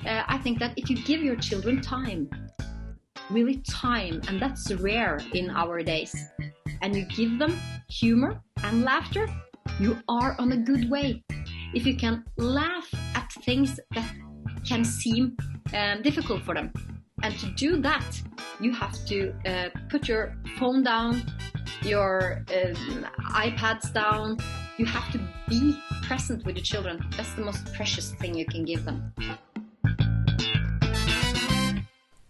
I think that if you give your children time, really time, and that's rare in our days, and you give them humor and laughter, you are on a good way. If you can laugh at things that can seem difficult for them, and to do that, you have to put your phone down, your iPads down. You have to be present with the children. That's the most precious thing you can give them.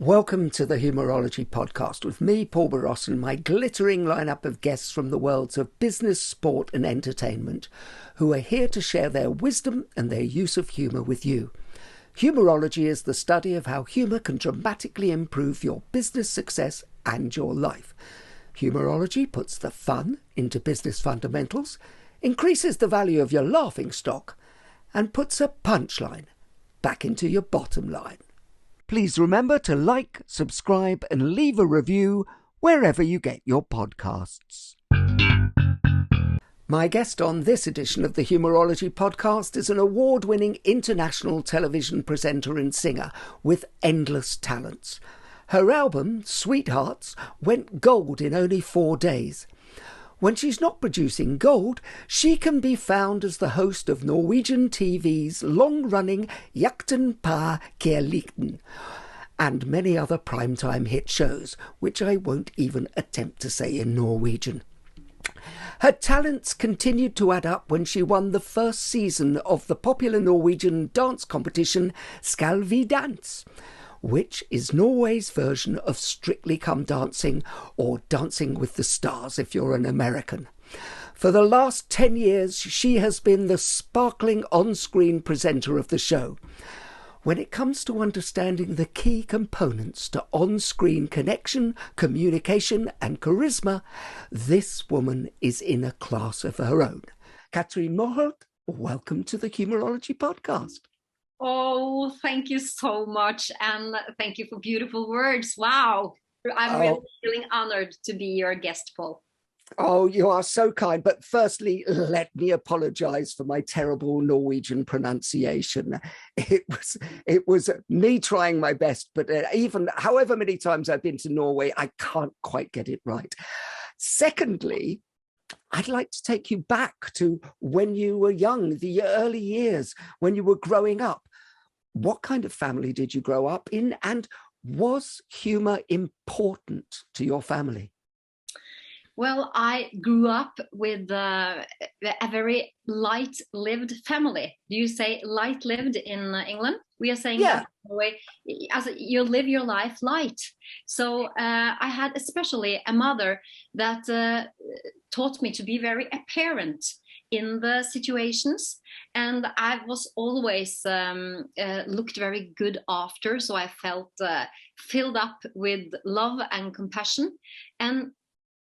Welcome to the Humourology Podcast with me, Paul Boross, and my glittering lineup of guests from the worlds of business, sport and entertainment, who are here to share their wisdom and their use of humour with you. Humourology is the study of how humour can dramatically improve your business success and your life. Humourology puts the fun into business fundamentals, increases the value of your laughing stock, and puts a punchline back into your bottom line. Please remember to like, subscribe and leave a review wherever you get your podcasts. My guest on this edition of the Humourology Podcast is an award-winning international television presenter and singer with endless talents. Her album, Sweethearts, went gold in only 4 days. When she's not producing gold, she can be found as the host of Norwegian TV's long-running Jakten på Kjærligheden and many other primetime hit shows, which I won't even attempt to say in Norwegian. Her talents continued to add up when she won the first season of the popular Norwegian dance competition Skal vi danse, which is Norway's version of Strictly Come Dancing, or Dancing with the Stars if you're an American. For the last 10 years, she has been the sparkling on-screen presenter of the show. When it comes to understanding the key components to on-screen connection, communication and charisma, this woman is in a class of her own. Katrine Moholt, welcome to the Humourology Podcast. Oh, thank you so much. And thank you for beautiful words. Wow. I'm really feeling honored to be your guest, Paul. Oh, you are so kind. But firstly, let me apologise for my terrible Norwegian pronunciation. It was me trying my best, but even however many times I've been to Norway, I can't quite get it right. Secondly, I'd like to take you back to when you were young, the early years, when you were growing up. What kind of family did you grow up in? And was humour important to your family? Well, I grew up with a very light-lived family. Do you say light-lived in England? We are saying that in Norway, as you live your life light. So I had especially a mother that taught me to be very apparent in the situations, and I was always looked very good after, so I felt filled up with love and compassion. And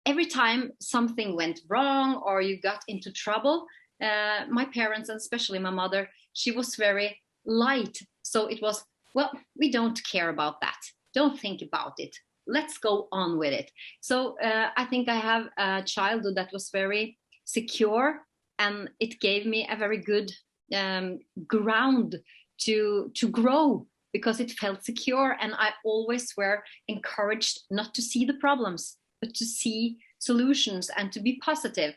every time something went wrong or you got into trouble, my parents, and especially my mother, she was very light. So it was, well, we don't care about that. Don't think about it. Let's go on with it. So I think I have a childhood that was very secure, and it gave me a very good ground to grow, because it felt secure, and I always were encouraged not to see the problems, but to see solutions and to be positive.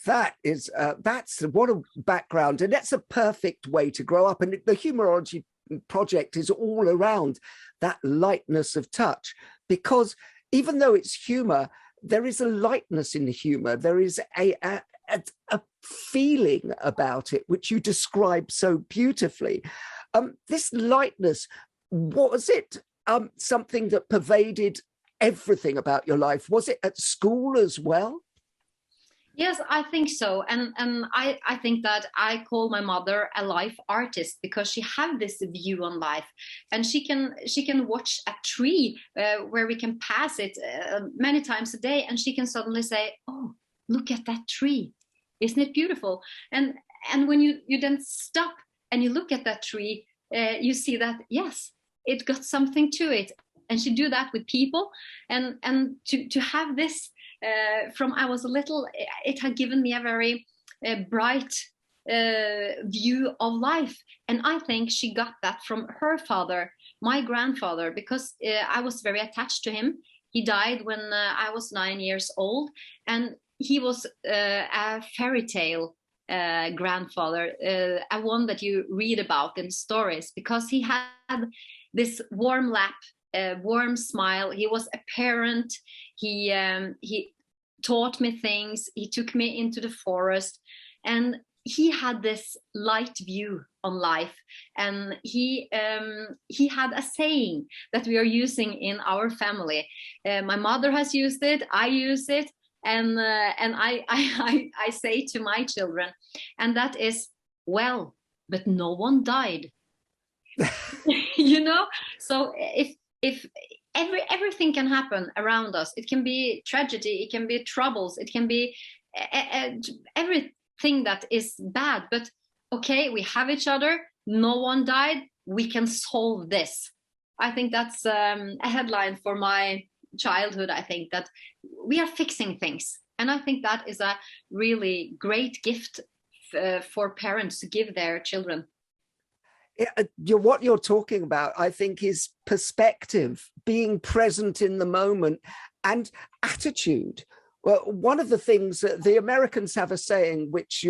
That's what a background, and that's a perfect way to grow up. And the Humourology project is all around that lightness of touch, because even though it's humour, there is a lightness in the humour. There is a feeling about it, which you describe so beautifully. This lightness, was it something that pervaded everything about your life? Was it at school as well? Yes, I think so. And I think that I call my mother a life artist, because she had this view on life, and she can watch a tree where we can pass it many times a day, and she can suddenly say, oh, look at that tree. Isn't it beautiful? And when you then stop and you look at that tree, you see that, yes, it got something to it. And she do that with people, and to have this from I was a little, it had given me a very bright view of life. And I think she got that from her father, my grandfather, because I was very attached to him. He died when I was 9 years old, and he was a fairy tale grandfather, a one that you read about in stories, because he had this warm lap, warm smile. He was a parent. He taught me things. He took me into the forest, and he had this light view on life. And he had a saying that we are using in our family. My mother has used it. I use it. And I say to my children, and that is, well, but no one died. You know, so if everything can happen around us, it can be tragedy, it can be troubles, it can be everything that is bad, but okay, we have each other, no one died, we can solve this. I think that's a headline for my childhood. I think that we are fixing things, and I think that is a really great gift for parents to give their children. What you're talking about, I think, is perspective, being present in the moment, and attitude. Well, one of the things that the Americans have a saying, which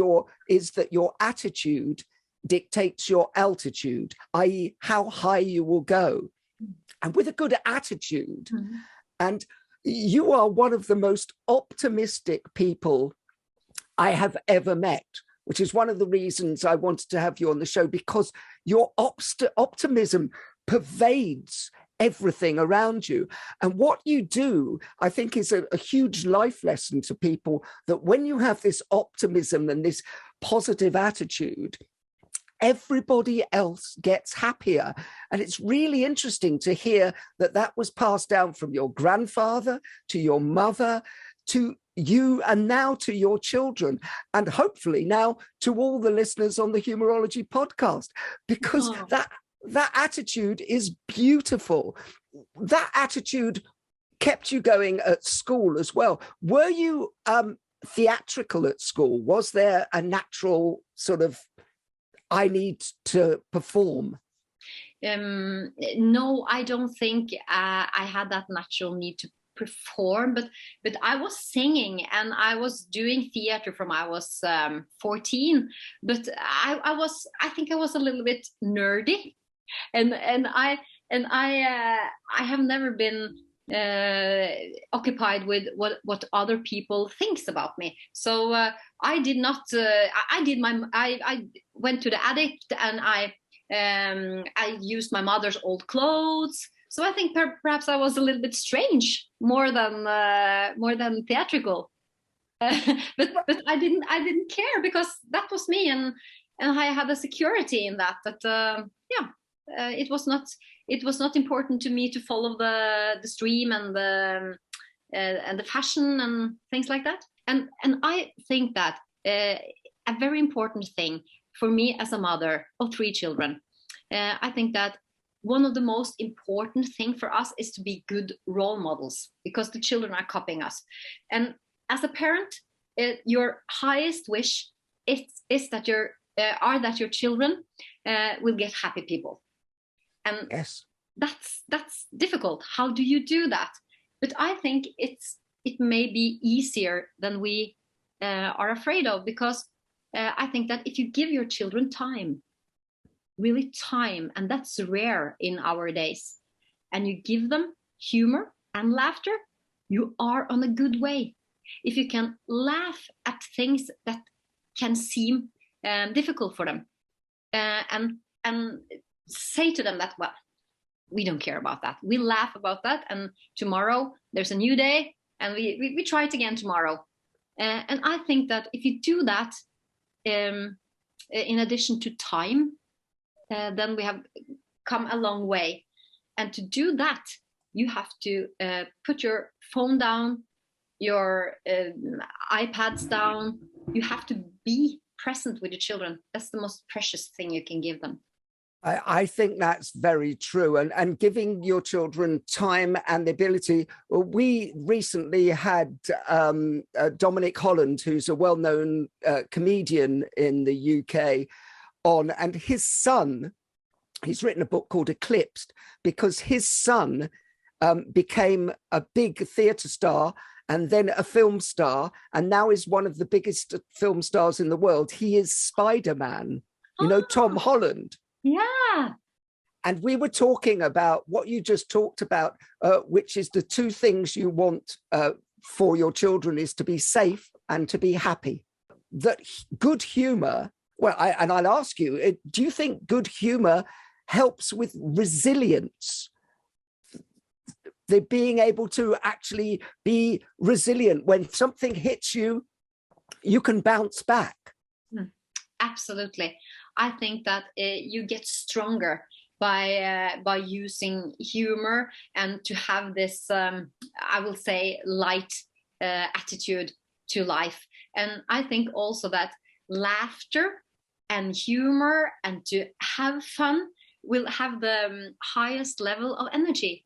is that your attitude dictates your altitude, i.e. how high you will go. And with a good attitude, and you are one of the most optimistic people I have ever met, which is one of the reasons I wanted to have you on the show, because your optimism pervades everything around you. And what you do, I think, is a huge life lesson to people, that when you have this optimism and this positive attitude, everybody else gets happier. And it's really interesting to hear that that was passed down from your grandfather to your mother to you, and now to your children, and hopefully now to all the listeners on the Humourology podcast, because that attitude is beautiful. That attitude kept you going at school as well. Were you theatrical at school? Was there a natural sort of, I need to perform? No, I don't think I had that natural need to perform, but I was singing and I was doing theater from I was 14. But I think I was a little bit nerdy, and I have never been occupied with what other people thinks about me. So I did not. I went to the attic and I used my mother's old clothes. So I think perhaps I was a little bit strange, more than theatrical. But I didn't care, because that was me, and I had a security in that. It was not important to me to follow the stream and the fashion and things like that. And I think that a very important thing for me as a mother of 3 children, I think that one of the most important things for us is to be good role models, because the children are copying us. And as a parent, your highest wish is that your children will get happy people. And yes, that's difficult. How do you do that? But I think it may be easier than we are afraid of, because I think that if you give your children time, really time, and that's rare in our days, and you give them humor and laughter, you are on a good way. If you can laugh at things that can seem difficult for them, and say to them that, well, we don't care about that, we laugh about that, and tomorrow there's a new day, and we try it again tomorrow. And I think that if you do that, in addition to time, then we have come a long way. And to do that, you have to put your phone down, your iPads down. You have to be present with your children. That's the most precious thing you can give them. I think that's very true. And giving your children time and the ability. Well, we recently had Dominic Holland, who's a well-known comedian in the UK, on, and his son, he's written a book called Eclipsed, because his son became a big theatre star and then a film star, and now is one of the biggest film stars in the world. He is Spider-Man, Tom Holland. Yeah. And we were talking about what you just talked about, which is the two things you want for your children is to be safe and to be happy. That good humor, I'll ask you, do you think good humor helps with resilience? The being able to actually be resilient when something hits you, you can bounce back. Absolutely. I think that you get stronger by using humor and to have this, I will say, light attitude to life. And I think also that laughter and humor and to have fun will have the highest level of energy.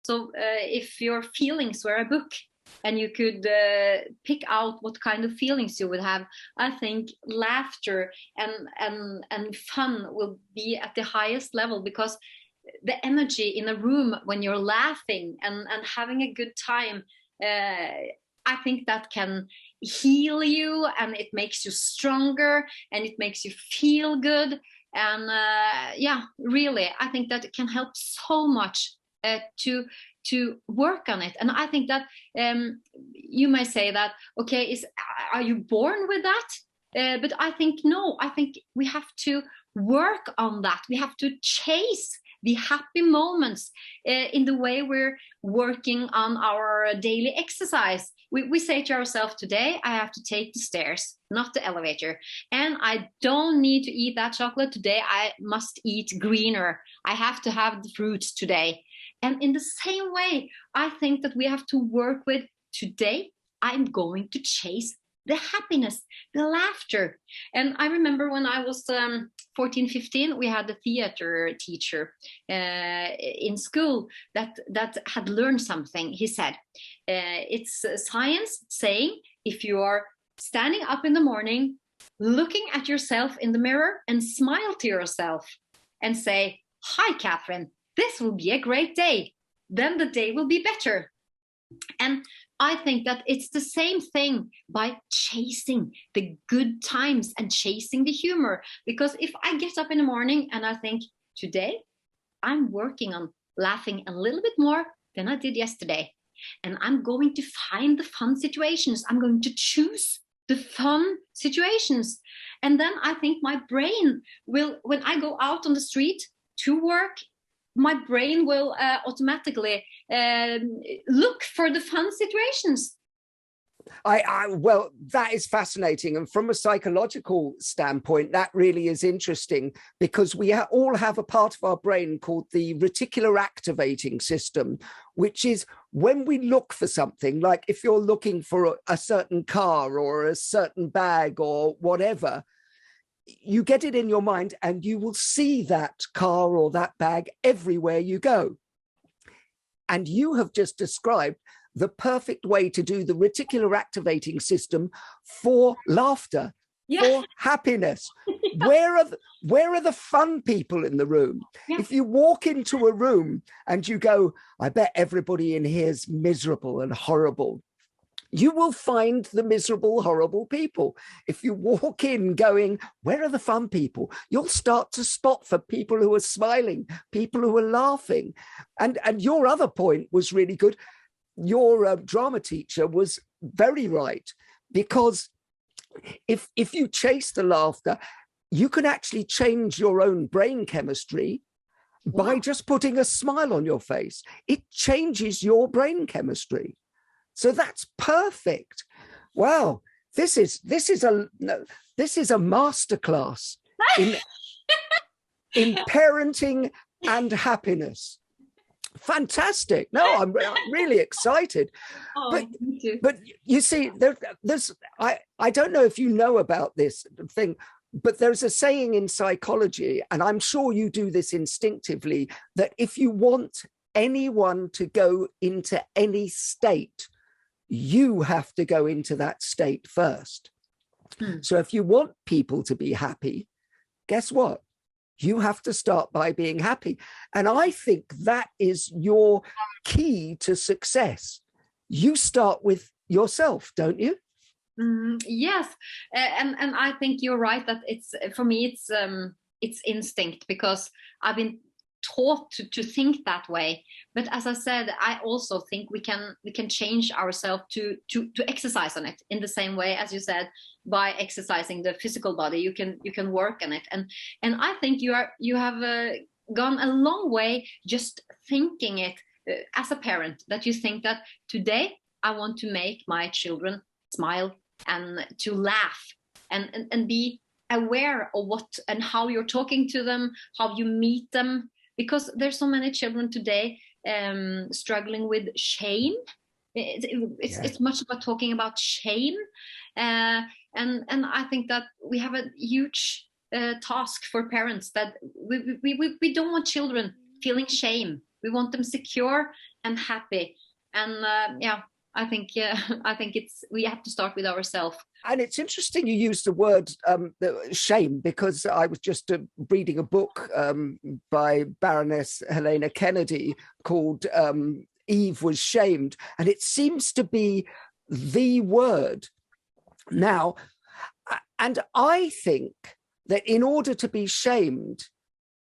So if your feelings were a book, and you could pick out what kind of feelings you would have, I think laughter and fun will be at the highest level, because the energy in a room when you're laughing and having a good time, I think that can heal you, and it makes you stronger, and it makes you feel good. And really, I think that it can help so much to work on it. And I think that you may say that, okay, are you born with that? But I think no, I think we have to work on that. We have to chase the happy moments in the way we're working on our daily exercise. We say to ourselves, today I have to take the stairs, not the elevator. And I don't need to eat that chocolate today. I must eat greener. I have to have the fruits today. And in the same way, I think that we have to work with, today, I'm going to chase the happiness, the laughter. And I remember when I was 14, 15, we had a theater teacher in school that had learned something. He said, it's science saying, if you are standing up in the morning, looking at yourself in the mirror and smile to yourself and say, hi, Kathrine, this will be a great day, then the day will be better. And I think that it's the same thing by chasing the good times and chasing the humor. Because if I get up in the morning and I think, today I'm working on laughing a little bit more than I did yesterday, and I'm going to find the fun situations, I'm going to choose the fun situations. And then I think my brain will, when I go out on the street to work, my brain will automatically look for the fun situations. Well, that is fascinating. And from a psychological standpoint, that really is interesting, because we all have a part of our brain called the reticular activating system, which is when we look for something, like if you're looking for a certain car or a certain bag or whatever, you get it in your mind and you will see that car or that bag everywhere you go. And you have just described the perfect way to do the reticular activating system for laughter, for happiness. Yeah. Where are the fun people in the room? Yeah. If you walk into a room and you go, I bet everybody in here is miserable and horrible, you will find the miserable, horrible people. If you walk in going, where are the fun people? You'll start to spot for people who are smiling, people who are laughing. And your other point was really good. Your drama teacher was very right, because if you chase the laughter, you can actually change your own brain chemistry by just putting a smile on your face. It changes your brain chemistry. So that's perfect. Wow, this is a masterclass in parenting and happiness. Fantastic. No, I'm really excited. Oh, but you see, there's I don't know if you know about this thing. But there's a saying in psychology, and I'm sure you do this instinctively, that if you want anyone to go into any state, you have to go into that state first. So if you want people to be happy, guess what? You have to start by being happy. And I think that is your key to success. You start with yourself, don't you? Yes, and I think you're right that it's, for me, it's instinct, because I've been taught to think that way. But as I said, I also think we can change ourselves to exercise on it in the same way as you said. By exercising the physical body, you can work on it, and I think you have gone a long way just thinking it as a parent, that you think that today I want to make my children smile and to laugh and be aware of what and how you're talking to them, how you meet them, because there's so many children today struggling with shame. It's much about talking about shame, and I think that we have a huge task for parents, that we don't want children feeling shame. We want them secure and happy, and I think we have to start with ourselves. And it's interesting you used the word shame, because I was just reading a book by Baroness Helena Kennedy called Eve Was Shamed, and it seems to be the word now. And I think that in order to be shamed,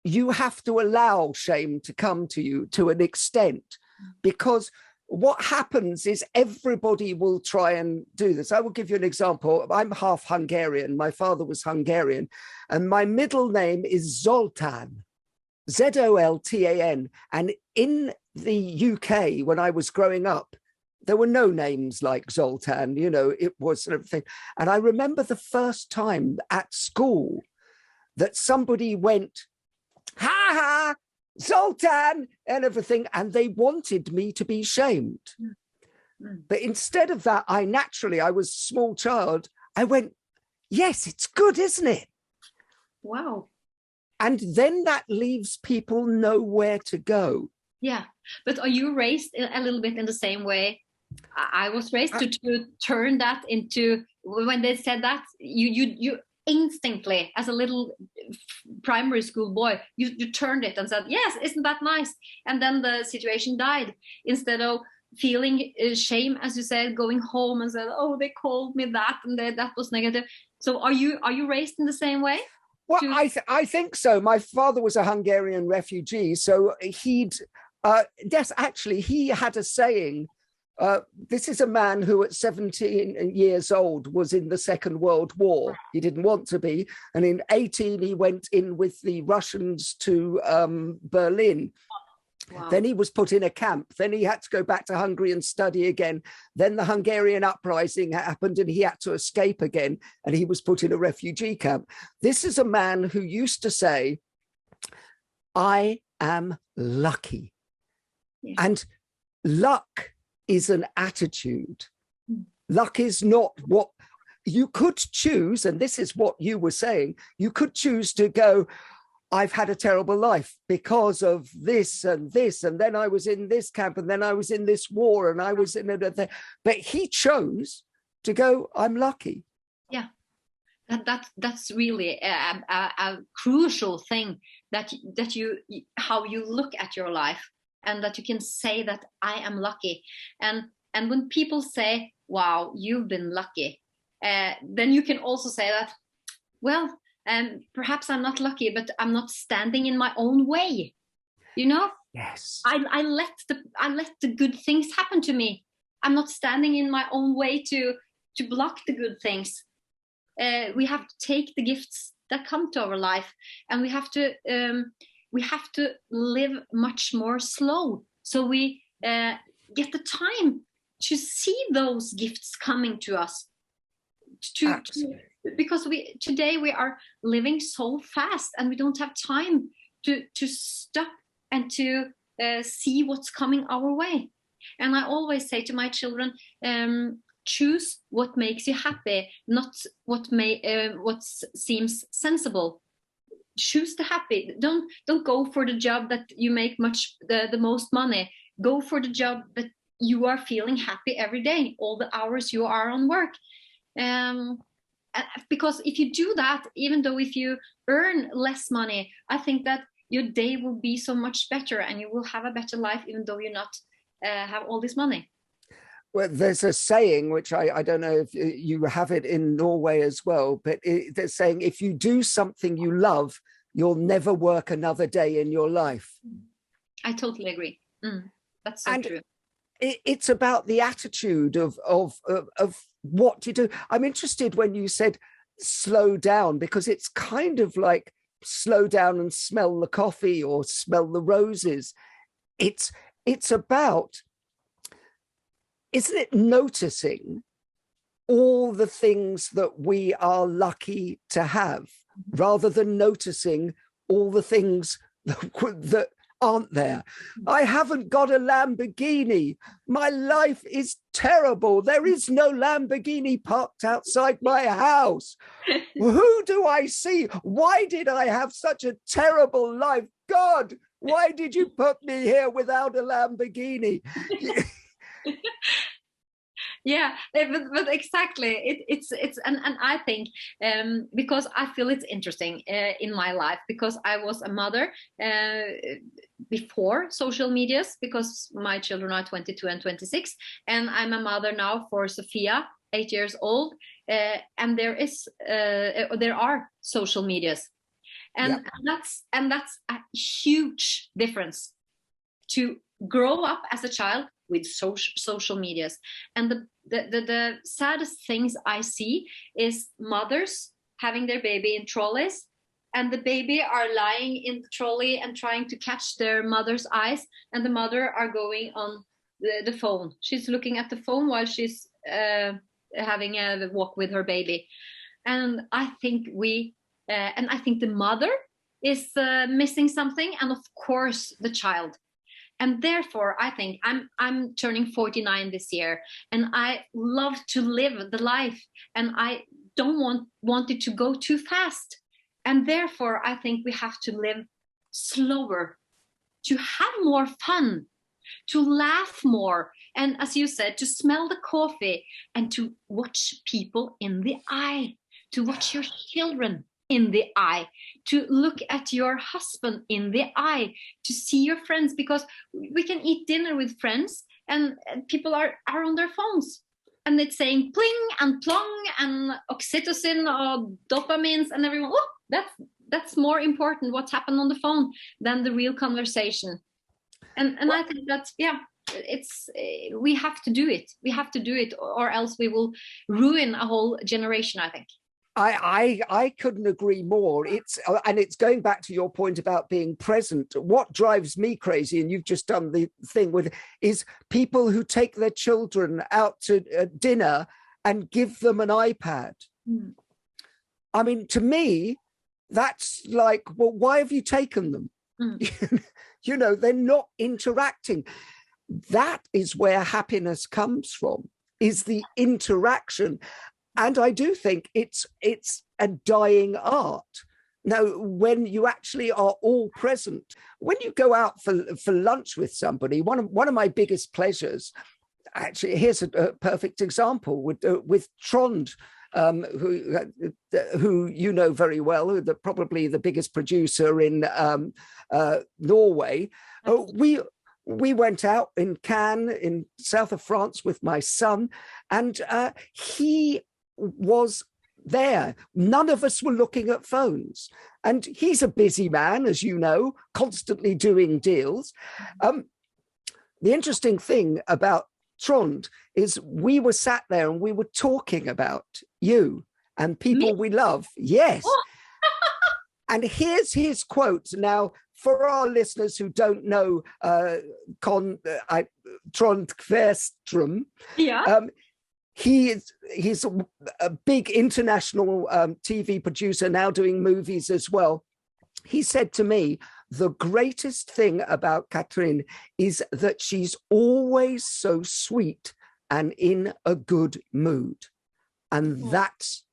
you have to allow shame to come to you to an extent, because what happens is everybody will try and do this. I will give you an example. I'm half Hungarian. My father was Hungarian, and my middle name is Zoltán, Zoltan. And in the UK, when I was growing up, there were no names like Zoltán, it was sort of thing. And I remember the first time at school that somebody went, ha ha, Zoltán, and everything, and they wanted me to be shamed. But instead of that, I was a small child, I went, yes, it's good, isn't it? Wow. And then that leaves people nowhere to go. Yeah, but are you raised a little bit in the same way? I was raised to turn that into, when they said that, you instantly, as a little primary school boy, you turned it and said, yes, isn't that nice? And then the situation died. Instead of feeling shame, as you said, going home and said, oh, they called me that, and that was negative. So are you raised in the same way? Well, I think so. My father was a Hungarian refugee, so he had a saying. This is a man who at 17 years old was in the Second World War. He didn't want to be. And in 18, he went in with the Russians to Berlin. Wow. Then he was put in a camp. Then he had to go back to Hungary and study again. Then the Hungarian uprising happened and he had to escape again. And he was put in a refugee camp. This is a man who used to say, I am lucky. Yeah. And luck is an attitude. Luck is not what you could choose. And this is what you were saying. You could choose to go, I've had a terrible life because of this and this. And then I was in this camp and then I was in this war and I was in another. But he chose to go, I'm lucky. Yeah. That's really a crucial thing that you, how you look at your life. And that you can say that I am lucky. And when people say, wow, you've been lucky, then you can also say that, well, perhaps I'm not lucky, but I'm not standing in my own way. Yes. I let the good things happen to me. I'm not standing in my own way to block the good things. We have to take the gifts that come to our life, and we have to live much more slow, so we get the time to see those gifts coming to us. Because today we are living so fast, and we don't have time to stop and to see what's coming our way. And I always say to my children, choose what makes you happy, not what seems sensible. Choose the happy. Don't go for the job that you make the most money. Go for the job that you are feeling happy every day, all the hours you are on work. Because if you do that, even though if you earn less money, I think that your day will be so much better, and you will have a better life, even though you not have all this money. Well, there's a saying, which I don't know if you have it in Norway as well, but they're saying, if you do something you love, you'll never work another day in your life. I totally agree. That's so true. It's about the attitude of what you do. I'm interested when you said slow down, because it's kind of like slow down and smell the coffee or smell the roses. It's about, isn't it, noticing all the things that we are lucky to have, rather than noticing all the things that aren't there. I haven't got a Lamborghini. My life is terrible. There is no Lamborghini parked outside my house. Who do I see? Why did I have such a terrible life? God, why did you put me here without a Lamborghini? Yeah, but exactly, it's and I think because I feel it's interesting in my life, because I was a mother before social medias, because my children are 22 and 26, and I'm a mother now for Sophia, 8 years old, and there are social medias, and that's a huge difference to grow up as a child with social medias. And the saddest things I see is mothers having their baby in trolleys, and the baby are lying in the trolley and trying to catch their mother's eyes, and the mother are going on the phone. She's looking at the phone while she's having a walk with her baby. And I think the mother is missing something, and of course the child. And therefore, I think I'm turning 49 this year, and I love to live the life, and I don't want it to go too fast. And therefore, I think we have to live slower, to have more fun, to laugh more, and as you said, to smell the coffee, and to watch people in the eye, to watch your children in the eye, to look at your husband in the eye, to see your friends, because we can eat dinner with friends and people are on their phones, and it's saying pling and plong and oxytocin or dopamines, and everyone, that's more important what's happened on the phone than the real conversation. And I think that's, we have to do it, or else we will ruin a whole generation, I think. I couldn't agree more. It's going back to your point about being present. What drives me crazy, and you've just done the thing with, is people who take their children out to dinner and give them an iPad. I mean, to me, that's like, well, why have you taken them? You know, they're not interacting. That is where happiness comes from, is the interaction. And I do think it's a dying art. Now, when you actually are all present, when you go out for lunch with somebody, one of my biggest pleasures, actually, here's a perfect example with Trond, who you know very well, probably the biggest producer in Norway. We went out in Cannes in south of France with my son, and he was there. None of us were looking at phones, and he's a busy man, as you know, constantly doing deals. The interesting thing about Trond is we were sat there and we were talking about you and people we love. Yes. And here's his quote. Now, for our listeners who don't know Trond Kverstrom, he's a big international TV producer, now doing movies as well. He said to me, the greatest thing about Kathrine is that she's always so sweet and in a good mood. And that's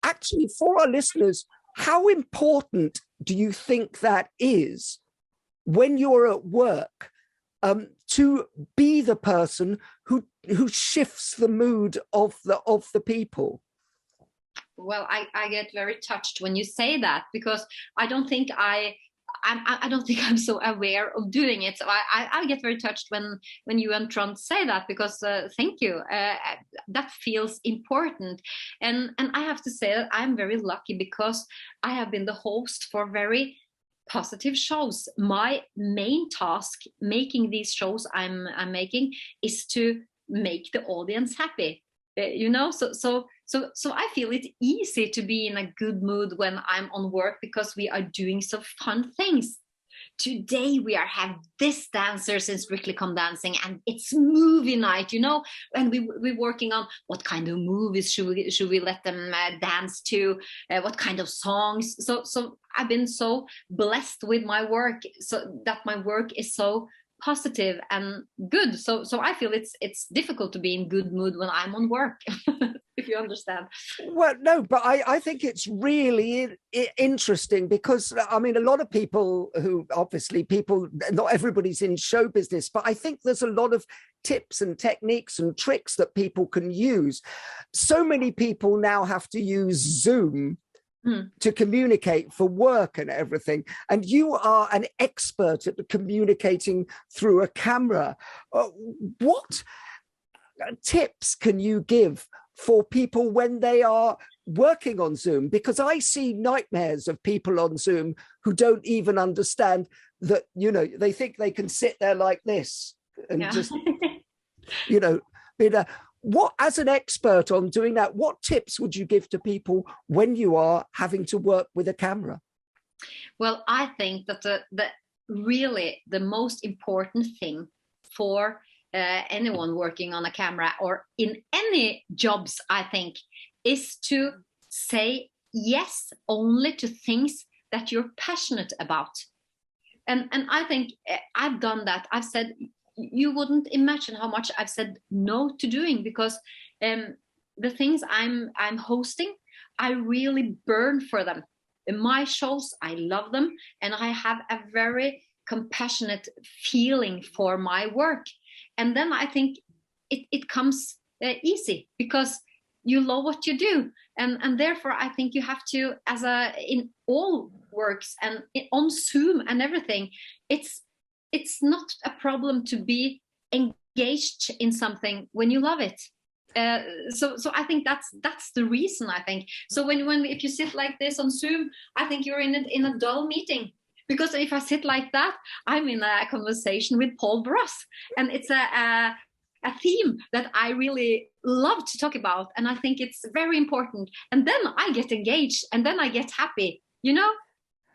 actually, for our listeners, how important do you think that is when you're at work, to be the person who shifts the mood of the people? Well, I get very touched when you say that, because I don't think I don't think I'm so aware of doing it. So I get very touched when you and Trond say that, because thank you. That feels important. And I have to say that I'm very lucky, because I have been the host for very positive shows. My main task making these shows I'm making is to make the audience happy. So I feel it's easy to be in a good mood when I'm on work, because we are doing so fun things. Today we have this dancers in Strictly Come Dancing, and it's movie night, and we're working on what kind of movies should we let them dance to, what kind of songs. So I've been so blessed with my work, so that my work is so positive and good. So I feel it's difficult to be in good mood when I'm on work. If you understand. Well, no, but I think it's really interesting, because I mean, a lot of people not everybody's in show business, but I think there's a lot of tips and techniques and tricks that people can use. So many people now have to use Zoom to communicate for work and everything. And you are an expert at communicating through a camera. What tips can you give for people when they are working on Zoom? Because I see nightmares of people on Zoom who don't even understand that, they think they can sit there like this and just, what, as an expert on doing that, what tips would you give to people when you are having to work with a camera? Well, I think that the most important thing for anyone working on a camera or in any jobs, I think, is to say yes only to things that you're passionate about. And I think I've done that. I've said, you wouldn't imagine how much I've said no to doing, because the things I'm hosting, I really burn for them. In my shows, I love them, and I have a very compassionate feeling for my work. And then I think it comes easy, because you love what you do. And therefore, I think you have to, in all works and on Zoom and everything, it's not a problem to be engaged in something when you love it. So I think that's the reason, I think. So if you sit like this on Zoom, I think you're in a dull meeting. Because if I sit like that, I'm in a conversation with Paul Boross, and it's a theme that I really love to talk about, and I think it's very important. And then I get engaged, and then I get happy,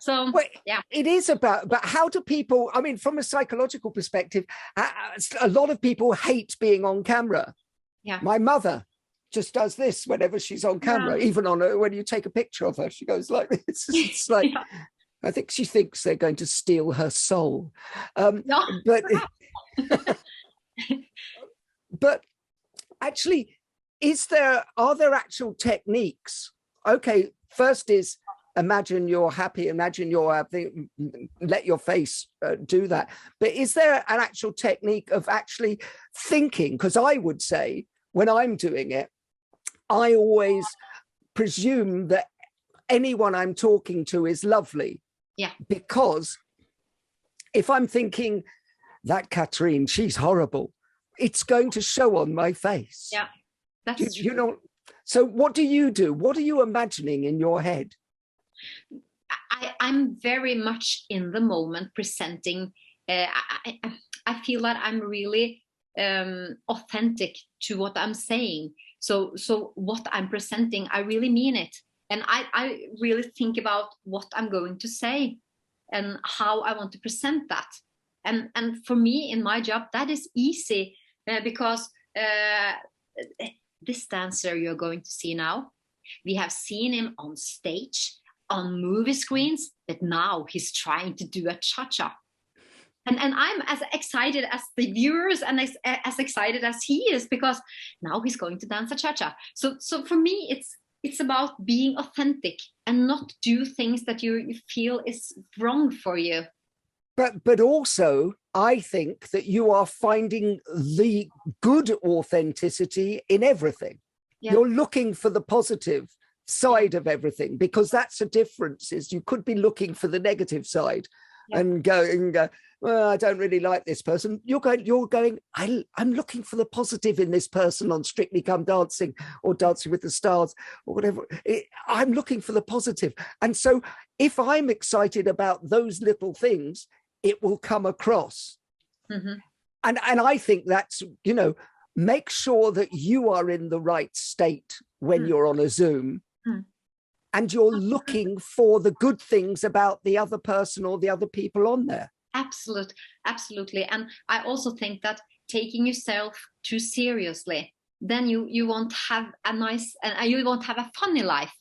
So, well, yeah. It is about, but how do people, I mean, from a psychological perspective, a lot of people hate being on camera. Yeah. My mother just does this whenever she's on camera, even when you take a picture of her, she goes like this. It's like, I think she thinks they're going to steal her soul. But but actually, are there actual techniques? Okay, first is imagine you're happy, imagine you're happy, let your face do that. But is there an actual technique of actually thinking? Because I would say when I'm doing it, I always presume that anyone I'm talking to is lovely. Yeah. Because if I'm thinking that Kathrine, she's horrible, it's going to show on my face. Yeah, that's true. So what do you do? What are you imagining in your head? I'm very much in the moment presenting. I feel that I'm really authentic to what I'm saying. So what I'm presenting, I really mean it. And I really think about what I'm going to say and how I want to present that. And for me, in my job, that is easy because this dancer you're going to see now, we have seen him on stage, on movie screens, but now he's trying to do a cha-cha. And I'm as excited as the viewers and as excited as he is, because now he's going to dance a cha-cha. So for me, it's about being authentic and not do things that you feel is wrong for you. But also, I think that you are finding the good authenticity in everything. Yeah. You're looking for the positive side of everything, because that's the difference. Is you could be looking for the negative side, yeah, and going, well, I don't really like this person. You're going, I'm looking for the positive in this person on Strictly Come Dancing or Dancing with the Stars or whatever. I'm looking for the positive. And so if I'm excited about those little things, it will come across. Mm-hmm. And I think that's, make sure that you are in the right state when you're on a Zoom. And you're looking for the good things about the other person or the other people on there. Absolutely. And I also think that taking yourself too seriously, then you won't have a nice, and you won't have a funny life.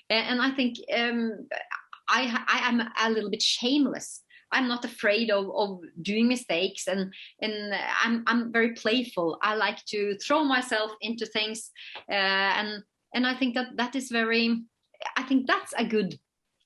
And I think I am a little bit shameless. I'm not afraid of doing mistakes, and I'm very playful. I like to throw myself into things, and I think that is very. I think that's a good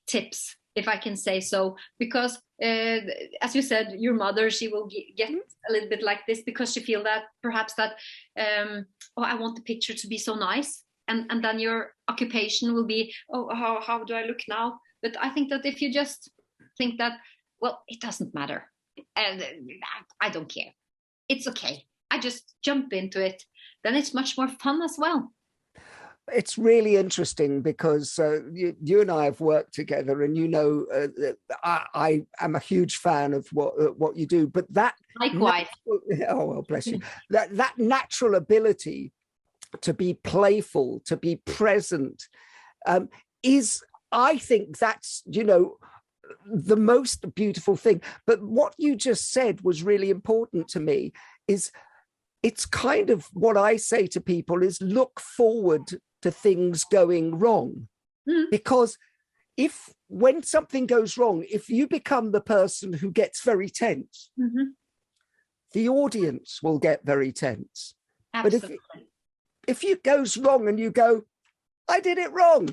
tips, if I can say so, because as you said, your mother, she will get a little bit like this because she feel that perhaps that I want the picture to be so nice, and then your occupation will be, how do I look now? But I think that if you just think that, well, it doesn't matter, and I don't care, it's okay, I just jump into it, then it's much more fun as well. It's really interesting because you and I have worked together, and I am a huge fan of what you do. But that likewise, oh well, bless you. That natural ability to be playful, to be present, is, I think that's the most beautiful thing. But what you just said was really important to me. It's kind of what I say to people is look forward to things going wrong. Because when something goes wrong, if you become the person who gets very tense, the audience will get very tense. Absolutely. But if it goes wrong and you go, I did it wrong,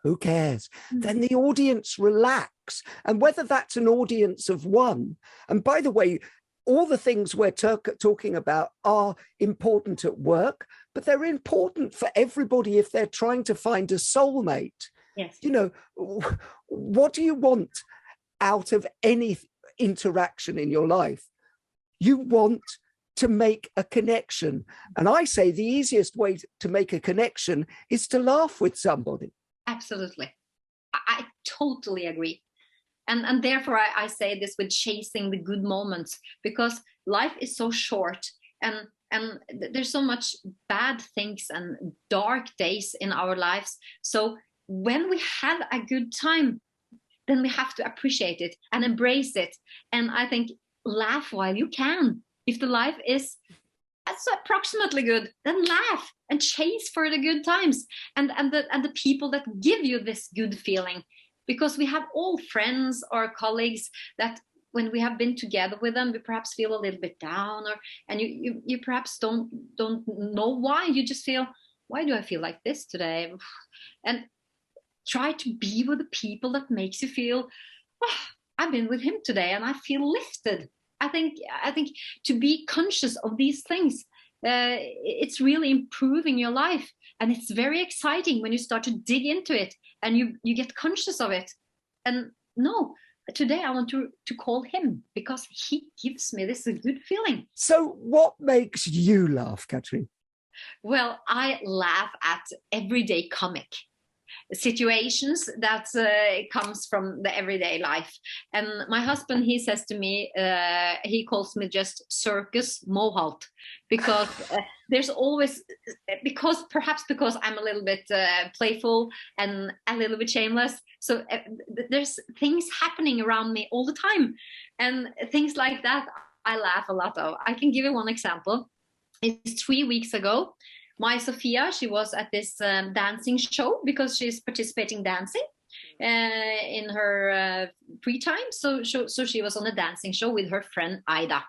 who cares? Then the audience relax. And whether that's an audience of one, and by the way, all the things we're talking about are important at work, but they're important for everybody if they're trying to find a soulmate. Yes. What do you want out of any interaction in your life? You want to make a connection. And I say the easiest way to make a connection is to laugh with somebody. Absolutely. I totally agree. And therefore, I say this with chasing the good moments, because life is so short, and there's so much bad things and dark days in our lives. So when we have a good time, then we have to appreciate it and embrace it. And I think laugh while you can. If the life is approximately good, then laugh and chase for the good times and the people that give you this good feeling. Because we have all friends or colleagues that when we have been together with them, we perhaps feel a little bit down, and you perhaps don't know why. You just feel, why do I feel like this today? And try to be with the people that makes you feel, I've been with him today and I feel lifted. I think to be conscious of these things, it's really improving your life, and it's very exciting when you start to dig into it and you get conscious of it. And no, today I want to call him because he gives me this good feeling. So what makes you laugh, Kathrine? Well, I laugh at everyday comic situations that comes from the everyday life. And my husband, he says to me, he calls me just Circus Moholt, because there's always, because I'm a little bit playful and a little bit shameless, so there's things happening around me all the time, and things like that I laugh a lot of. I can give you one example. It's 3 weeks ago. My Sophia, she was at this dancing show because she's participating dancing. in her free time. So she was on a dancing show with her friend Ida.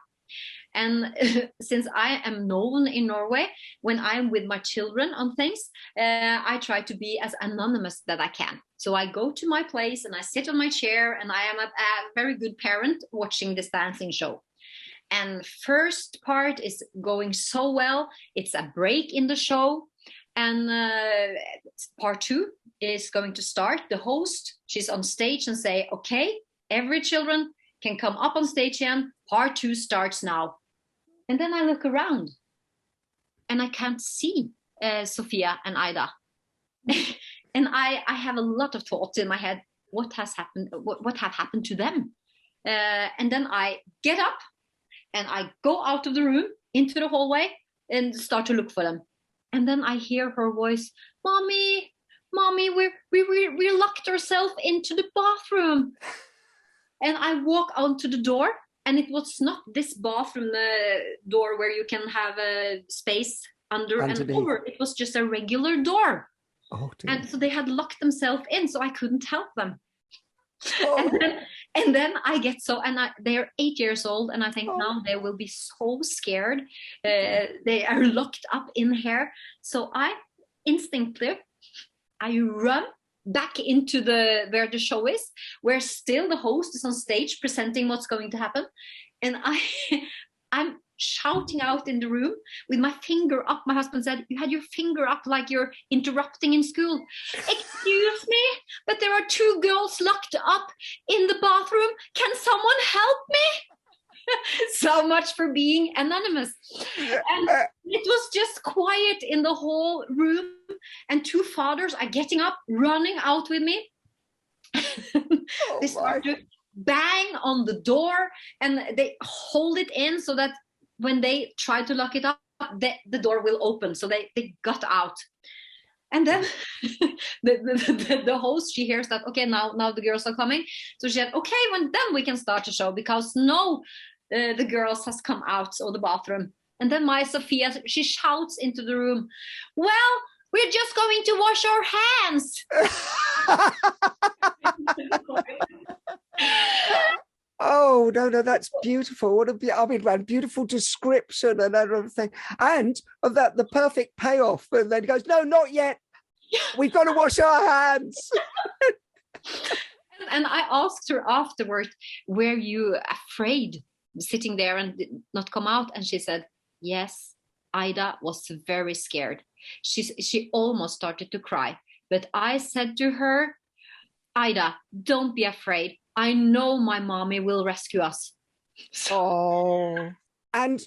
And since I am known in Norway, when I'm with my children on things, I try to be as anonymous that I can. So I go to my place and I sit on my chair, and I am a very good parent watching this dancing show. And first part is going so well. It's a break in the show. And part 2 is going to start. The host, she's on stage and say, okay, every children can come up on stage again. Part 2 starts now. And then I look around and I can't see Sophia and Ida. And I have a lot of thoughts in my head. What has happened? What have happened to them? And then I get up and I go out of the room into the hallway and start to look for them. And then I hear her voice, Mommy, we locked ourselves into the bathroom. And I walk onto the door, and it was not this bathroom door where you can have a space under and over. It was just a regular door. Oh, and so they had locked themselves in, so I couldn't help them. Oh. And then I get they're 8 years old, and I think now they will be so scared. They are locked up in here. So I instinctively, I run back into where the show is, where still the host is on stage presenting what's going to happen. And I'm shouting out in the room with my finger up. My husband said, you had your finger up like you're interrupting in school. Excuse me, but there are 2 girls locked up in the bathroom. Can someone help me? So much for being anonymous. And it was just quiet in the whole room, and 2 fathers are getting up, running out with me. They start to bang on the door, and they hold it in so that when they try to lock it up, the door will open. So they got out. And then the host, she hears that, okay, now the girls are coming. So she said, okay, then we can start the show, because the girls has come out of the bathroom. And then my Sophia, she shouts into the room, well, we're just going to wash our hands. Oh, no, that's beautiful. What a beautiful description and everything. And of that, the perfect payoff. And then he goes, no, not yet. We've got to wash our hands. And I asked her afterwards, were you afraid sitting there and not come out? And she said, yes, Ida was very scared. She almost started to cry. But I said to her, Ida, don't be afraid. I know my mommy will rescue us. Oh, and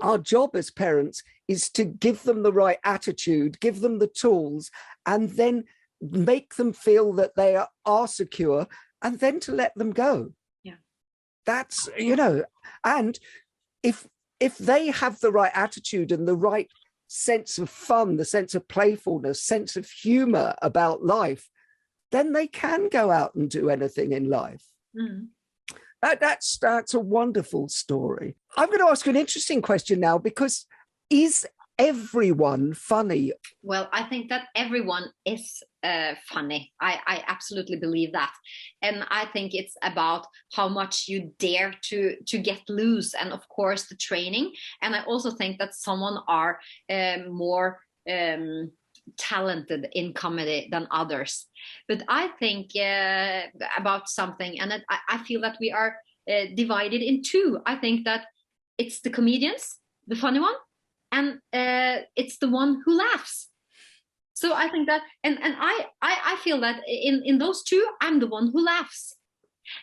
our job as parents is to give them the right attitude, give them the tools, and then make them feel that they are secure, and then to let them go. Yeah. That's, and if they have the right attitude and the right sense of fun, the sense of playfulness, sense of humor about life, then they can go out and do anything in life. Mm. That's a wonderful story. I'm going to ask you an interesting question now, because is everyone funny? Well, I think that everyone is funny. I absolutely believe that. And I think it's about how much you dare to get loose, and of course the training. And I also think that someone are more talented in comedy than others. But I think about something, and I feel that we are divided in 2. I think that it's the comedians, the funny one, and it's the one who laughs. So I think that, and I feel that in those 2, I'm the one who laughs,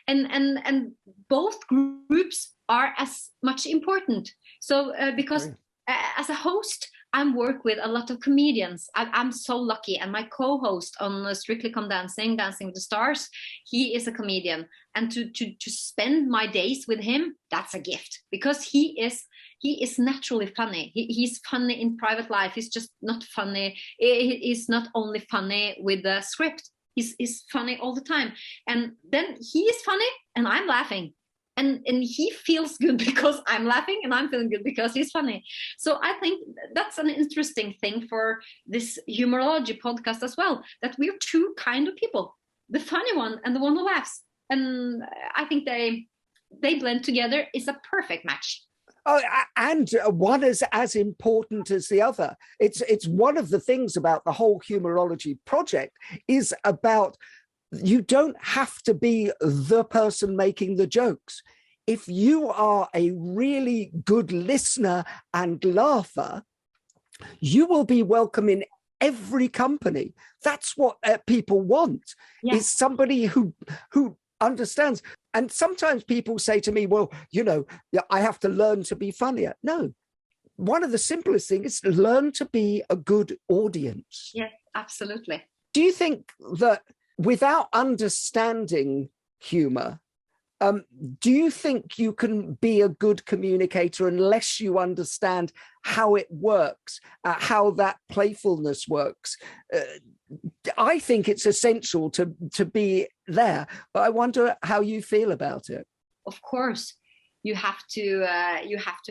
and both groups are as much important. So because as a host, I work with a lot of comedians. I'm so lucky. And my co-host on Strictly Come Dancing with the Stars, he is a comedian. And to spend my days with him, that's a gift, because he is naturally funny. He's funny in private life. He's just not funny. He's not only funny with the script. He's funny all the time. And then he is funny and I'm laughing. And he feels good because I'm laughing, and I'm feeling good because he's funny. So I think that's an interesting thing for this Humourology podcast as well, that we're 2 kind of people. the funny one and the one who laughs. And I think they blend together. Is a perfect match. Oh, and one is as important as the other. It's one of the things about the whole Humourology project is about, you don't have to be the person making the jokes. If you are a really good listener and laugher, you will be welcome in every company. That's what people want, is somebody who understands. And sometimes people say to me, well, you know, I have to learn to be funnier. No, one of the simplest things is to learn to be a good audience. Yes, absolutely. Do you think that without understanding humour, do you think you can be a good communicator unless you understand how it works, how that playfulness works? I think it's essential to be there, but I wonder how you feel about it. Of course, you have to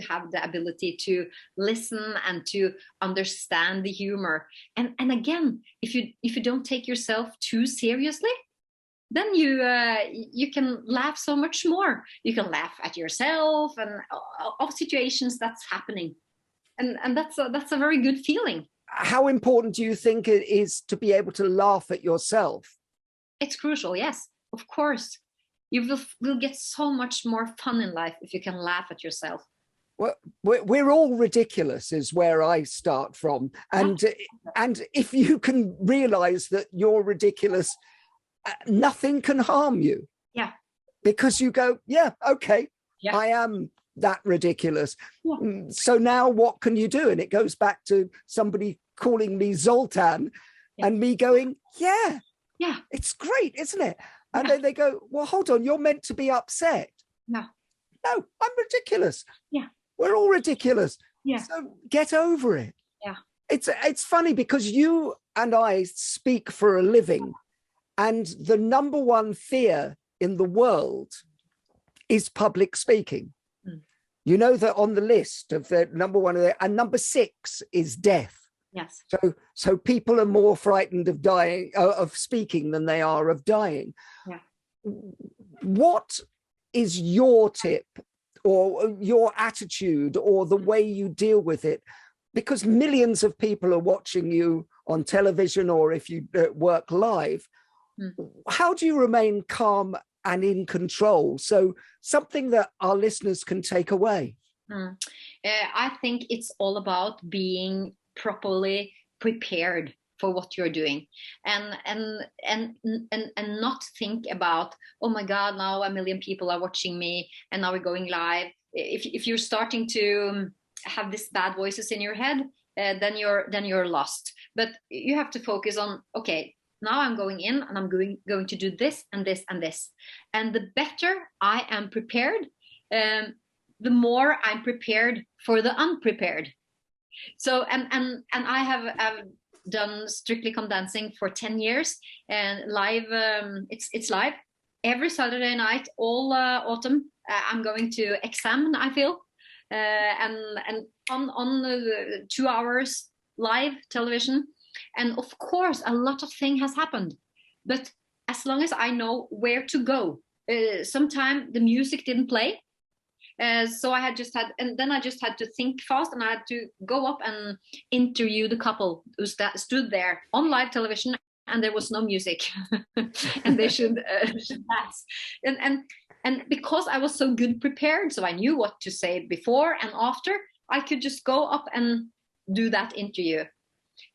have the ability to listen and to understand the humor. And again, if you don't take yourself too seriously, then you can laugh so much more. You can laugh at yourself and of situations that's happening, and that's a very good feeling. How important do you think it is to be able to laugh at yourself? It's crucial, yes, of course. You will get so much more fun in life if you can laugh at yourself. Well, we're all ridiculous is where I start from. And if you can realize that you're ridiculous, nothing can harm you. Yeah. Because you go, yeah, okay, yeah. I am that ridiculous. Yeah. So now what can you do? And it goes back to somebody calling me Zoltan and me going, yeah, it's great, isn't it? And then they go, well, hold on, you're meant to be upset. No, I'm ridiculous. Yeah. We're all ridiculous. Yeah. So get over it. Yeah. It's funny because you and I speak for a living, and the number one fear in the world is public speaking. Mm. You know that on the list of the number one, and number 6 is death. Yes. So people are more frightened of dying, of speaking, than they are of dying. Yeah. What is your tip or your attitude or the way you deal with it? Because millions of people are watching you on television or if you work live. How do you remain calm and in control? So something that our listeners can take away. I think it's all about being properly prepared for what you're doing, and not think about, oh my God, now 1 million people are watching me and now we're going live. If you're starting to have these bad voices in your head, then you're lost. But you have to focus on, okay, now I'm going in and I'm going to do this and this and this. And the better I am prepared, the more I'm prepared for the unprepared. So, and I have done Strictly Come Dancing for 10 years and live, it's live every Saturday night, all autumn. I'm going to examine, I feel, and on 2 hours live television. And of course, a lot of things has happened, but as long as I know where to go, sometimes the music didn't play. So I just had to think fast, and I had to go up and interview the couple who stood there on live television, and there was no music, and they should dance. And because I was so good prepared, so I knew what to say before and after, I could just go up and do that interview.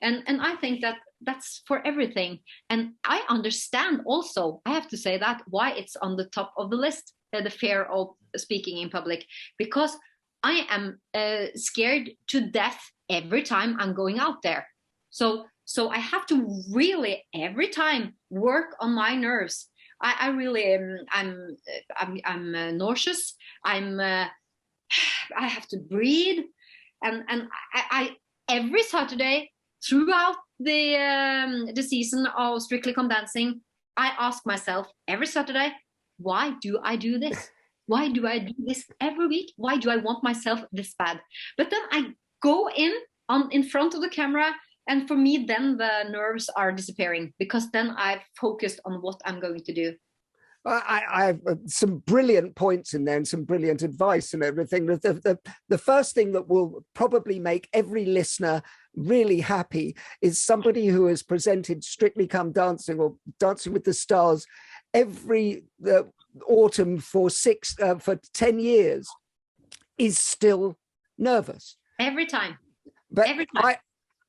And I think that's for everything. And I understand also, I have to say that, why it's on the top of the list, the fear of speaking in public, because I am scared to death every time I'm going out there. So I have to really every time work on my nerves. I really I'm nauseous. I have to breathe, and I every Saturday throughout the season of Strictly Come Dancing, I ask myself every Saturday, why do I do this? Why do I do this every week? Why do I want myself this bad? But then I go in front of the camera And for me, then the nerves are disappearing, because then I've focused on what I'm going to do. I have some brilliant points in there and some brilliant advice and everything. The first thing that will probably make every listener really happy is somebody who has presented Strictly Come Dancing or Dancing with the Stars every autumn for 10 years is still nervous. Every time. But every time.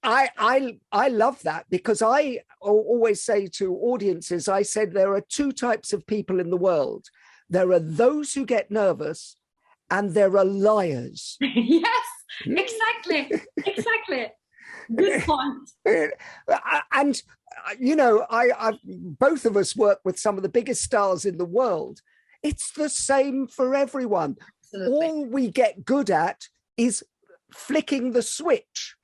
I love that, because I always say to audiences, I said there are two types of people in the world. There are those who get nervous, and there are liars. Yes, exactly. Good point. And I both of us work with some of the biggest stars in the world. It's the same for everyone. Absolutely. All we get good at is flicking the switch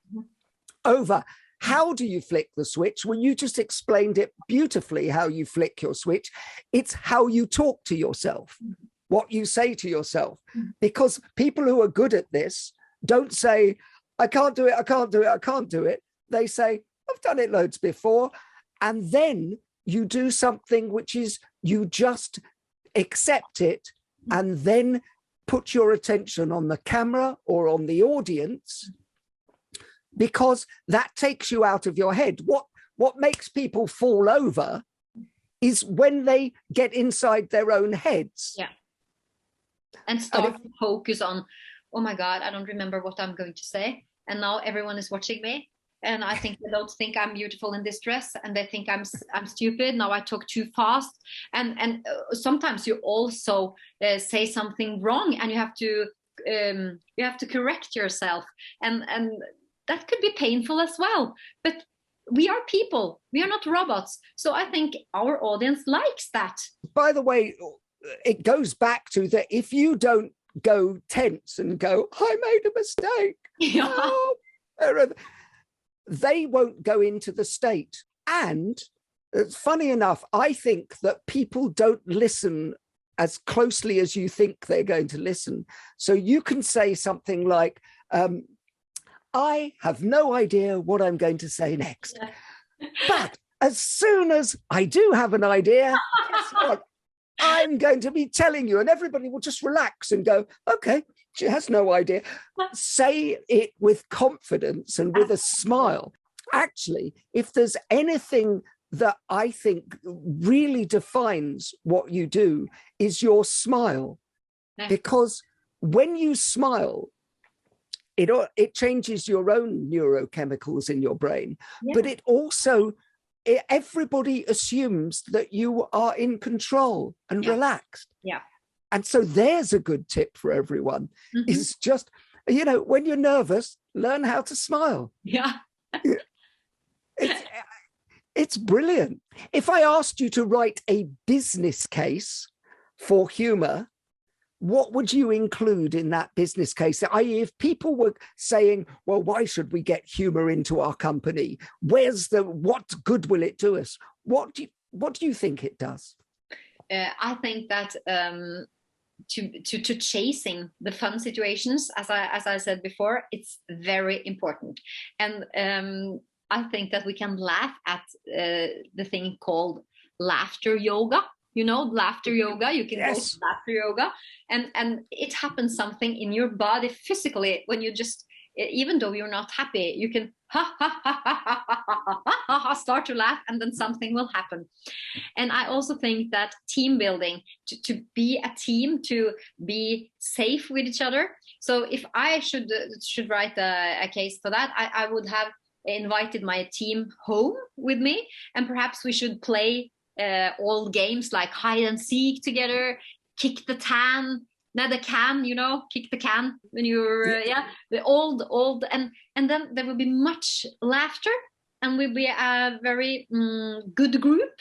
over. How do you flick the switch? Well, you just explained it beautifully, how you flick your switch. It's how you talk to yourself, what you say to yourself. Because people who are good at this don't say, I can't do it, I can't do it, I can't do it. They say, I've done it loads before. And then you do something which is, you just accept it and then put your attention on the camera or on the audience, because that takes you out of your head. What makes people fall over is when they get inside their own heads. Yeah. And start to focus on, oh my God, I don't remember what I'm going to say. And now everyone is watching me. And I think they don't think I'm beautiful in this dress, and they think I'm stupid. Now I talk too fast. And sometimes you also say something wrong, and you have to correct yourself. And that could be painful as well. But we are people. We are not robots. So I think our audience likes that. By the way, it goes back to that if you don't go tense and go, I made a mistake. Yeah. Oh, they won't go into the state. And it's funny enough, I think that people don't listen as closely as you think they're going to listen. So you can say something like, I have no idea what I'm going to say next. Yeah. But as soon as I do have an idea, guess what? I'm going to be telling you, and everybody will just relax and go, okay, she has no idea. Say it with confidence and with a smile. Actually, if there's anything that I think really defines what you do, is your smile. Yeah. Because when you smile, it changes your own neurochemicals in your brain, yeah. But it also, everybody assumes that you are in control and relaxed. Yeah. And so there's a good tip for everyone. Mm-hmm. Is just, when you're nervous, learn how to smile. Yeah. It's brilliant. If I asked you to write a business case for humour, what would you include in that business case? I.e., if people were saying, well, why should we get humour into our company? What good will it do us? What do you think it does? I think that to chasing the fun situations, as I said before, it's very important. And I think that we can laugh at the thing called laughter yoga. Laughter yoga, you can go to laughter yoga, and it happens something in your body physically when you just, even though you're not happy, you can start to laugh, and then something will happen. And I also think that team building, to be a team, to be safe with each other. So if I should write a case for that, I would have invited my team home with me, and perhaps we should play all games like hide and seek together, kick the can, kick the can when you're the old, and then there will be much laughter, and we'll be a very good group,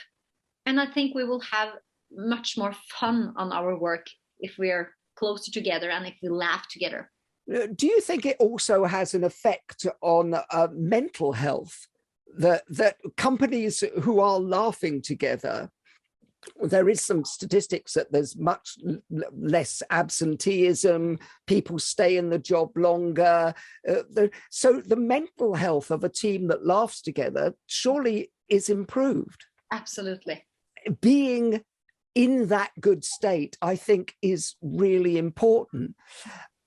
and I think we will have much more fun on our work if we're closer together and if we laugh together. Do you think it also has an effect on mental health? That companies who are laughing together there is some statistics that there's much less absenteeism, people stay in the job longer. So the mental health of a team that laughs together surely is improved. Absolutely. Being in that good state, I think, is really important.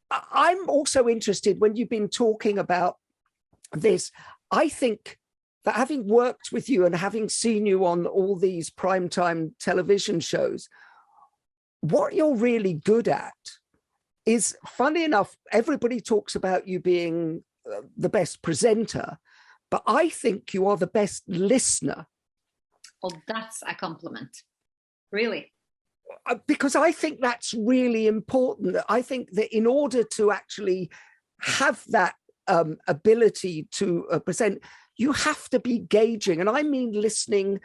I'm also interested, when you've been talking about this, I think that having worked with you and having seen you on all these primetime television shows, what you're really good at is, funny enough, everybody talks about you being the best presenter, but I think you are the best listener. Oh, that's a compliment. Really? Because I think that's really important. I think that in order to actually have that ability to present, you have to be gauging. And I mean listening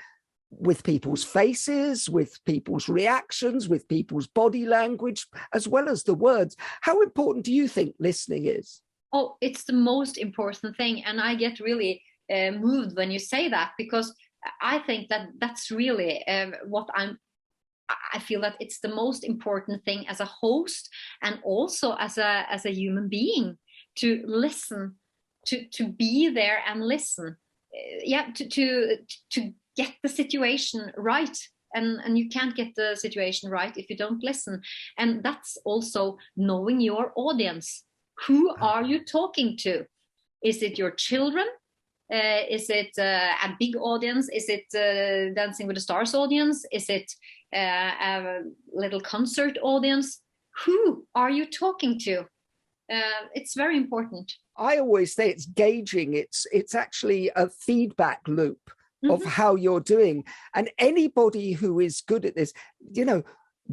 with people's faces, with people's reactions, with people's body language, as well as the words. How important do you think listening is? Oh, it's the most important thing. And I get really moved when you say that, because I think that that's really I feel that it's the most important thing as a host and also as a human being, to listen, to be there and listen. To get the situation right. And you can't get the situation right if you don't listen. And that's also knowing your audience. Who are you talking to? Is it your children? Is it a big audience? Is it Dancing with the Stars audience? Is it a little concert audience? Who are you talking to? It's very important. I always say it's gauging. It's actually a feedback loop of how you're doing. And anybody who is good at this,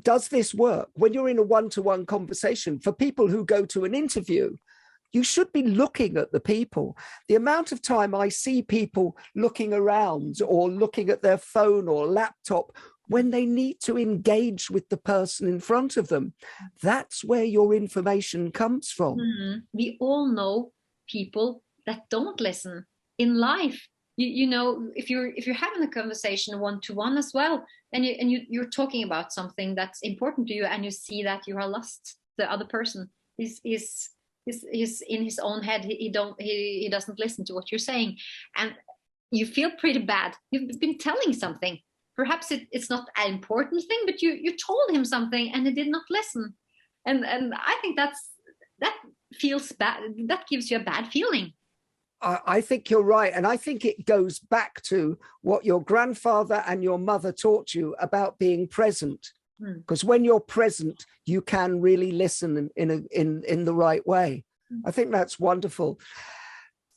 does this work? When you're in a one-to-one conversation, for people who go to an interview, you should be looking at the people. The amount of time I see people looking around or looking at their phone or laptop when they need to engage with the person in front of them, that's where your information comes from. We all know people that don't listen in life. If you're having a conversation one-to-one as well, and you're talking about something that's important to you, and you see that you are lost, the other person is in his own head. He doesn't listen to what you're saying, and you feel pretty bad. You've been telling something. Perhaps it's not an important thing, but you told him something and he did not listen, and I think that feels bad. That gives you a bad feeling. I think you're right, and I think it goes back to what your grandfather and your mother taught you about being present. Because when you're present, you can really listen in the right way. I think that's wonderful.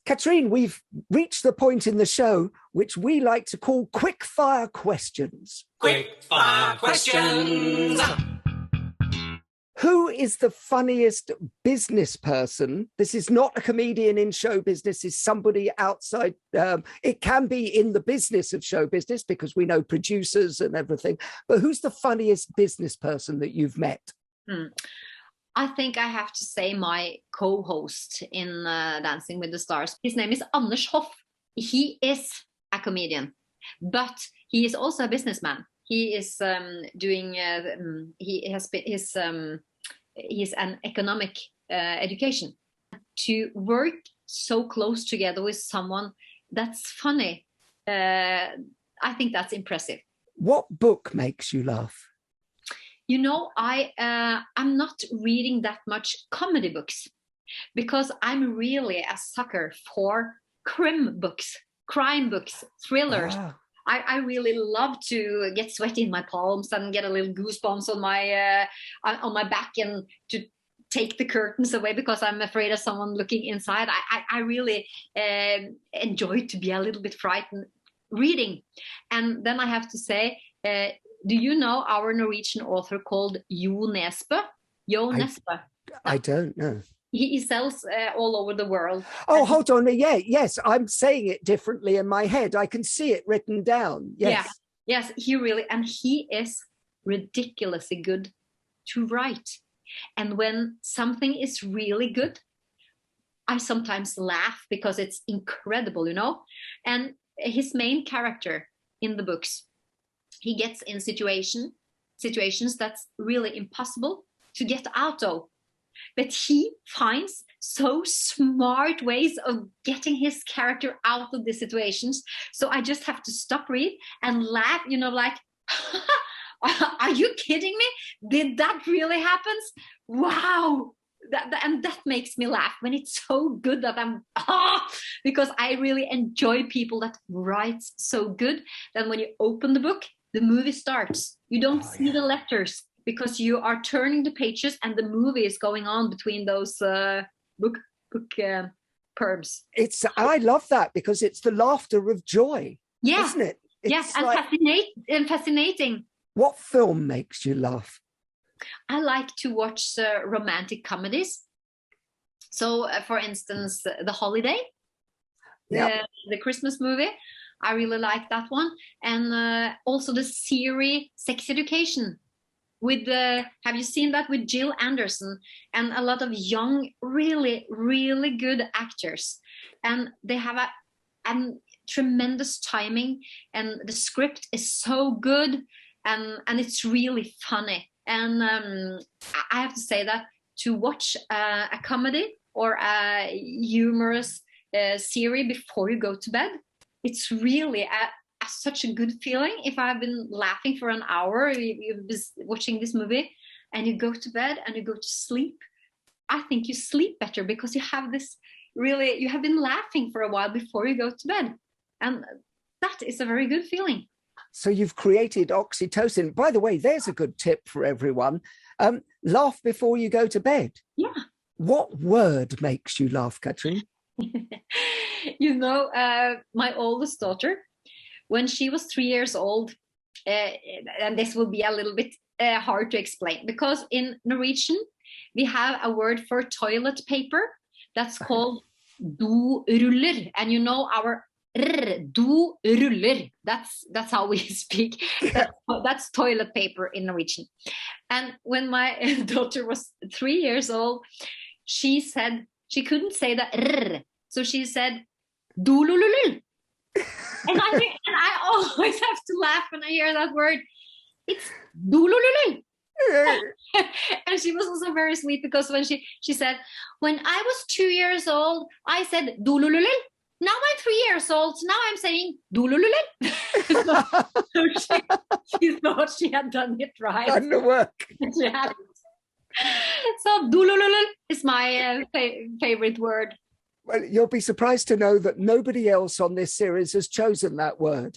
Kathrine, we've reached the point in the show which we like to call quick fire questions. Quick fire questions. Who is the funniest business person? This is not a comedian in show business, it's somebody outside. It can be in the business of show business because we know producers and everything. But who's the funniest business person that you've met? I think I have to say my co-host in Dancing with the Stars. His name is Anders Hoff. He is a comedian, but he is also a businessman. He is doing. He's an economic education. To work so close together with someone that's funny, I think that's impressive. What book makes you laugh? I'm not reading that much comedy books because I'm really a sucker for crime books, thrillers. Ah. I really love to get sweaty in my palms and get a little goosebumps on my back, and to take the curtains away because I'm afraid of someone looking inside. I really enjoy to be a little bit frightened reading. And then I have to say, do you know our Norwegian author called Jo Nesbø? I don't know. He sells all over the world. Oh, hold on. Yeah, yes, I'm saying it differently in my head. I can see it written down. Yes. Yeah. Yes, he is ridiculously good to write. And when something is really good, I sometimes laugh because it's incredible, And his main character in the books he gets in situations that's really impossible to get out of. But he finds so smart ways of getting his character out of the situations. So I just have to stop, read, and laugh, like, are you kidding me? Did that really happen? Wow. And that makes me laugh when it's so good that because I really enjoy people that write so good that when you open the book, the movie starts. You don't see the letters because you are turning the pages and the movie is going on between those book perms. I love that because it's the laughter of joy, isn't it? Yes, and fascinating. What film makes you laugh? I like to watch romantic comedies. So, for instance, The Holiday, the Christmas movie. I really like that one. And also the series Sex Education. Have you seen that with Jill Anderson and a lot of young, really, really good actors? And they have a tremendous timing, and the script is so good, and it's really funny. And I have to say that to watch a comedy or a humorous series before you go to bed, it's really such a good feeling. If I've been laughing for an hour, you've been watching this movie, and you go to bed and you go to sleep, I think you sleep better because you have been laughing for a while before you go to bed. And that is a very good feeling. So you've created oxytocin. By the way, there's a good tip for everyone. Laugh before you go to bed. Yeah. What word makes you laugh, Katrine? My oldest daughter, when she was 3 years old, and this will be a little bit hard to explain, because in Norwegian, we have a word for toilet paper that's called do-ruller. And our do-ruller, that's how we speak. That's toilet paper in Norwegian. And when my daughter was 3 years old, she said she couldn't say the so she said do-lullul. And I always have to laugh when I hear that word. It's do-lullul. And she was also very sweet because when she said, when I was 2 years old, I said do-lullul. Now I'm 3 years old, so now I'm saying do-lullul. So she thought she had done it right. Done the work. She hadn't. So do-lullul is my favorite word. Well, you'll be surprised to know that nobody else on this series has chosen that word.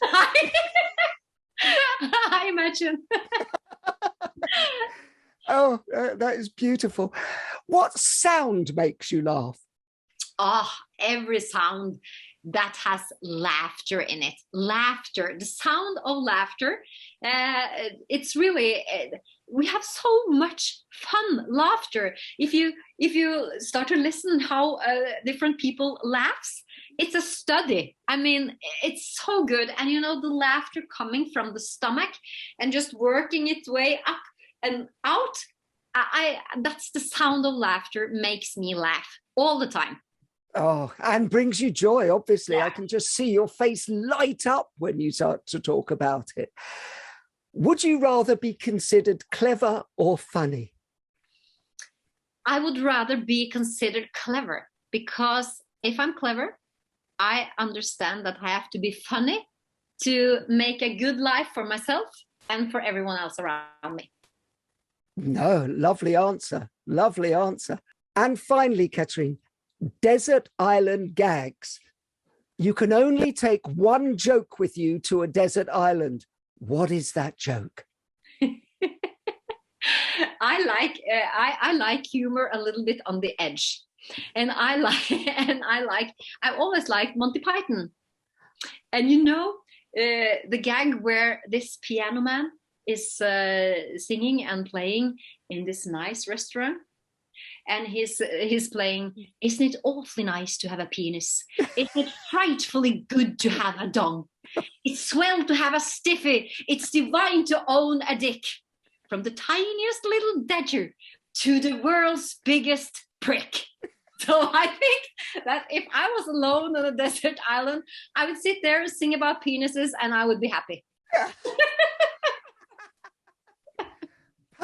I imagine. Oh, that is beautiful. What sound makes you laugh? Every sound that has laughter in it. Laughter, the sound of laughter. It's really, we have so much fun laughter. If you start to listen how different people laughs, it's a study. I mean, it's so good. And the laughter coming from the stomach and just working its way up and out. That's the sound of laughter makes me laugh all the time. Oh, and brings you joy, obviously. Yeah. I can just see your face light up when you start to talk about it. Would you rather be considered clever or funny? I would rather be considered clever, because if I'm clever, I understand that I have to be funny to make a good life for myself and for everyone else around me. No, lovely answer. Lovely answer. And finally, Kathrine, desert island gags. You can only take one joke with you to a desert island. What is that joke? I like humor a little bit on the edge, and I always like Monty Python. And the gag where this piano man is singing and playing in this nice restaurant. And he's playing, isn't it awfully nice to have a penis? Isn't it frightfully good to have a dong? It's swell to have a stiffy. It's divine to own a dick. From the tiniest little dagger to the world's biggest prick. So I think that if I was alone on a desert island, I would sit there and sing about penises and I would be happy.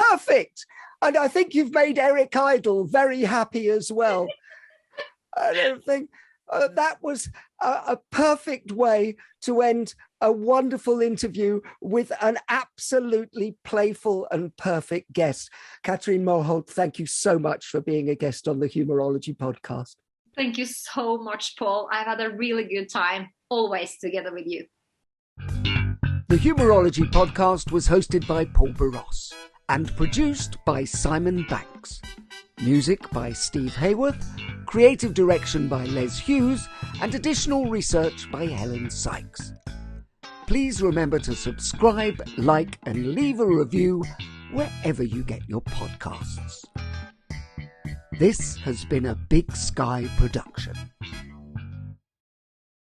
perfect. And I think you've made Eric Idle very happy as well. I don't think that was a perfect way to end a wonderful interview with an absolutely playful and perfect guest. Katrine Moholt, thank you so much for being a guest on the Humourology Podcast. Thank you so much, Paul. I've had a really good time, always together with you. The Humourology Podcast was hosted by Paul Boross and produced by Simon Banks. Music by Steve Hayworth, creative direction by Les Hughes, and additional research by Helen Sykes. Please remember to subscribe, like, and leave a review wherever you get your podcasts. This has been a Big Sky production.